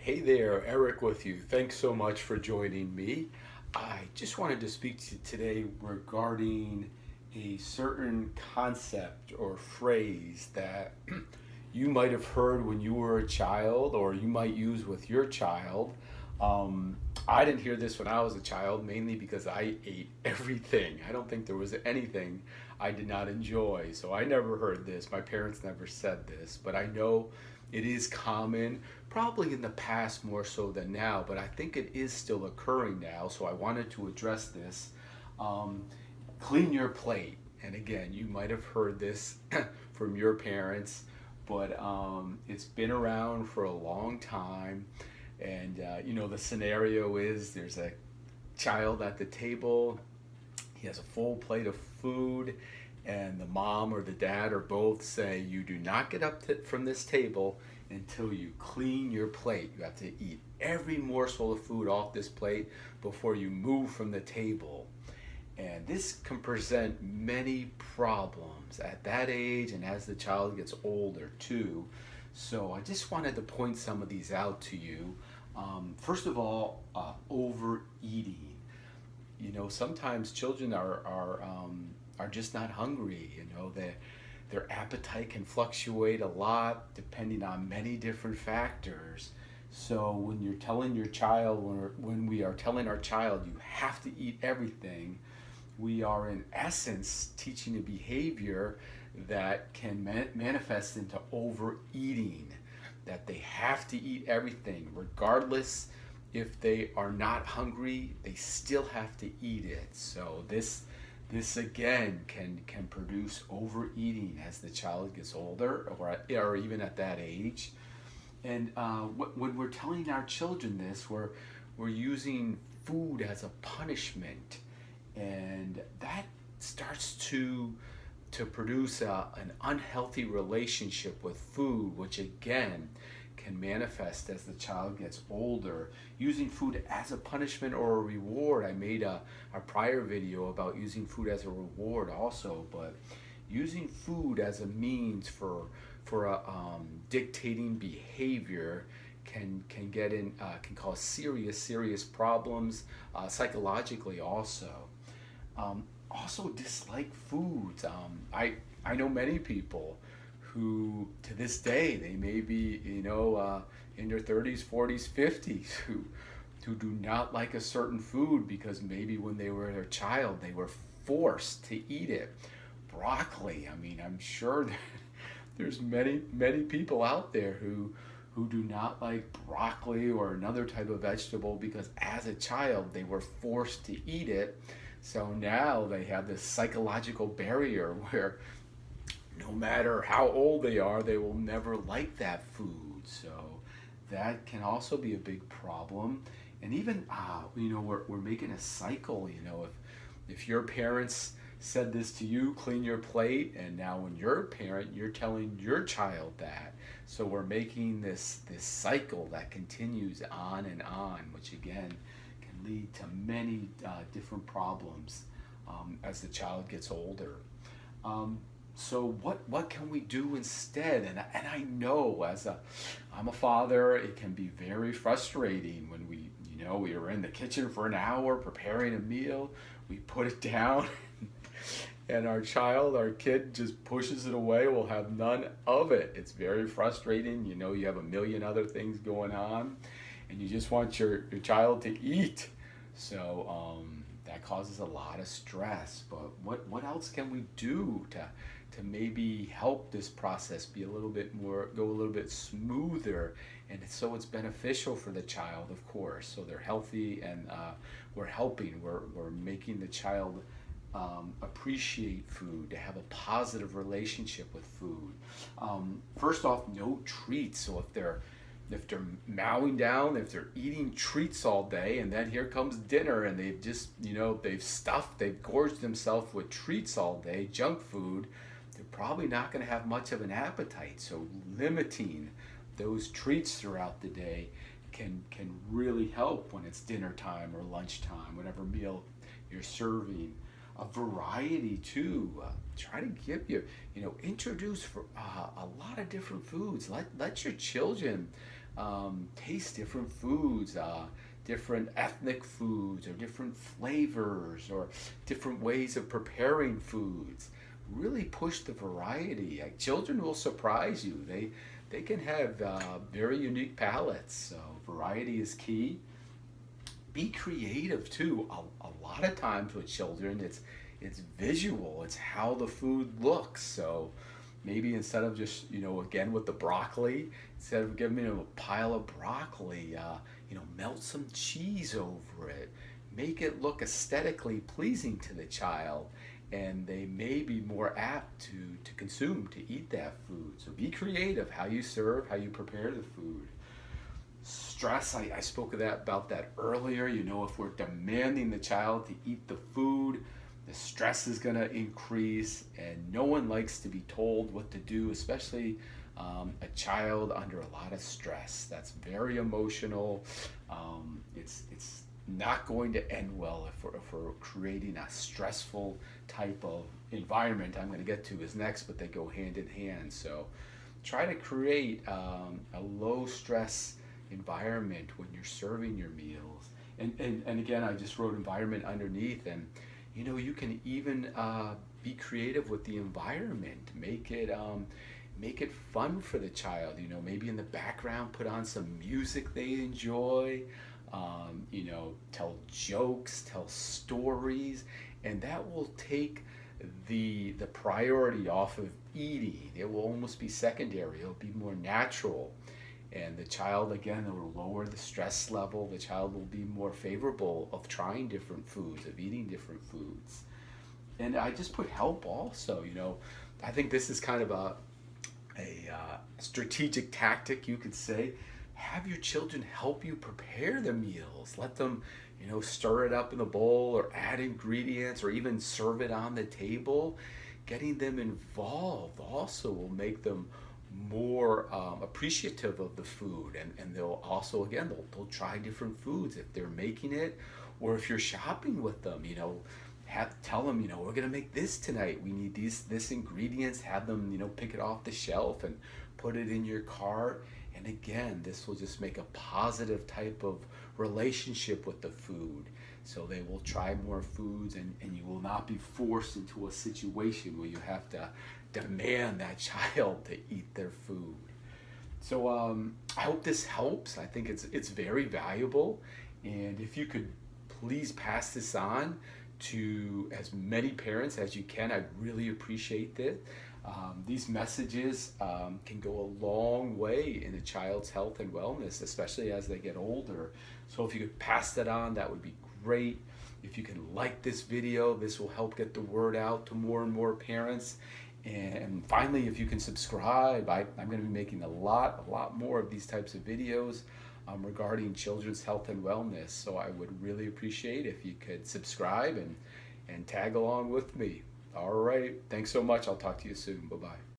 Hey there, Eric with you. Thanks so much for joining me. I just wanted to speak to you today regarding a certain concept or phrase that you might have heard when you were a child or you might use with your child. Um, I didn't hear this when I was a child, mainly because I ate everything. I don't think there was anything I did not enjoy. So I never heard this. My parents never said this, but I know it is common, probably in the past more so than now, but I think it is still occurring now. So I wanted to address this. Um, Clean your plate. And again, you might have heard this from your parents, but it's been around for a long time. And the scenario is there's a child at the table, he has a full plate of food, and the mom or the dad or both say, "You do not get up from this table until you clean your plate. You have to eat every morsel of food off this plate before you move from the table." And this can present many problems at that age and as the child gets older too. So I just wanted to point some of these out to you. First of all, overeating. Sometimes children are just not hungry. Their appetite can fluctuate a lot depending on many different factors. So when you're telling your child, when we are telling our child, you have to eat everything, we are in essence teaching a behavior that can manifest into overeating, that they have to eat everything regardless. If they are not hungry, they still have to eat it. So this again can produce overeating as the child gets older, or even at that age. And when we're telling our children this, we're using food as a punishment, and that starts to produce an unhealthy relationship with food, which again can manifest as the child gets older. Using food as a punishment or a reward. I made a prior video about using food as a reward also, but using food as a means for dictating behavior can cause serious problems psychologically also. Also dislike foods. I know many people who to this day they may be in their 30s, 40s, 50s who do not like a certain food because maybe when they were a child they were forced to eat it. Broccoli. I mean, I'm sure that there's many people out there who do not like broccoli or another type of vegetable because as a child they were forced to eat it. So now they have this psychological barrier where no matter how old they are, they will never like that food. So that can also be a big problem. And even, we're making a cycle. If your parents said this to you, clean your plate, and now when you're a parent, you're telling your child that. So we're making this cycle that continues on, which again can lead to many different problems as the child gets older. So what can we do instead? And I know I'm a father, it can be very frustrating when we are in the kitchen for an hour preparing a meal, we put it down, and our kid just pushes it away. We'll have none of it. It's very frustrating. You have a million other things going on, and you just want your child to eat. So that causes a lot of stress. But what else can we do to maybe help this process be go a little bit smoother, and so it's beneficial for the child, of course. So they're healthy, and we're making the child appreciate food, to have a positive relationship with food. First off, no treats. So if they're mowing down, if they're eating treats all day, and then here comes dinner, and they've gorged themselves with treats all day, junk food, they're probably not going to have much of an appetite. So limiting those treats throughout the day can really help when it's dinner time or lunchtime, whatever meal you're serving. A variety too. Try to give introduce a lot of different foods. Let your children taste different foods, different ethnic foods, or different flavors, or different ways of preparing foods. Really push the variety. Like, children will surprise you. They can have very unique palates. So variety is key. Be creative too. A lot of times with children, it's visual. It's how the food looks. So maybe instead of just, again with the broccoli, instead of giving them a pile of broccoli, melt some cheese over it. Make it look aesthetically pleasing to the child, and they may be more apt to consume, to eat that food. So be creative how you serve, how you prepare the food. Stress, I spoke about that earlier. If we're demanding the child to eat the food, the stress is going to increase, and no one likes to be told what to do, especially a child under a lot of stress. That's very emotional. It's not going to end well if we're creating a stressful type of environment. I'm going to get to is next, but they go hand in hand. So try to create a low stress environment when you're serving your meals. And again, I just wrote environment underneath, and you can even be creative with the environment. Make it fun for the child. Maybe in the background, put on some music they enjoy. Tell jokes, tell stories, and that will take the priority off of eating. It will almost be secondary. It'll be more natural. And the child, again, it will lower the stress level. The child will be more favorable of trying different foods, of eating different foods. And I just put help also. I think this is kind of a strategic tactic, you could say. Have your children help you prepare the meals. Let them, stir it up in the bowl, or add ingredients, or even serve it on the table. Getting them involved also will make them more appreciative of the food, and they'll also, again, they'll try different foods if they're making it, or if you're shopping with them. Tell them, we're gonna make this tonight. We need this ingredients. Have them, pick it off the shelf and put it in your cart. And again, this will just make a positive type of relationship with the food. So they will try more foods, and you will not be forced into a situation where you have to demand that child to eat their food. So I hope this helps. I think it's very valuable. And if you could please pass this on to as many parents as you can, I'd really appreciate it. These messages can go a long way in a child's health and wellness, especially as they get older. So if you could pass that on, that would be great. If you can like this video, this will help get the word out to more and more parents. And finally, if you can subscribe, I'm going to be making a lot more of these types of videos regarding children's health and wellness. So I would really appreciate if you could subscribe and tag along with me. All right. Thanks so much. I'll talk to you soon. Bye-bye.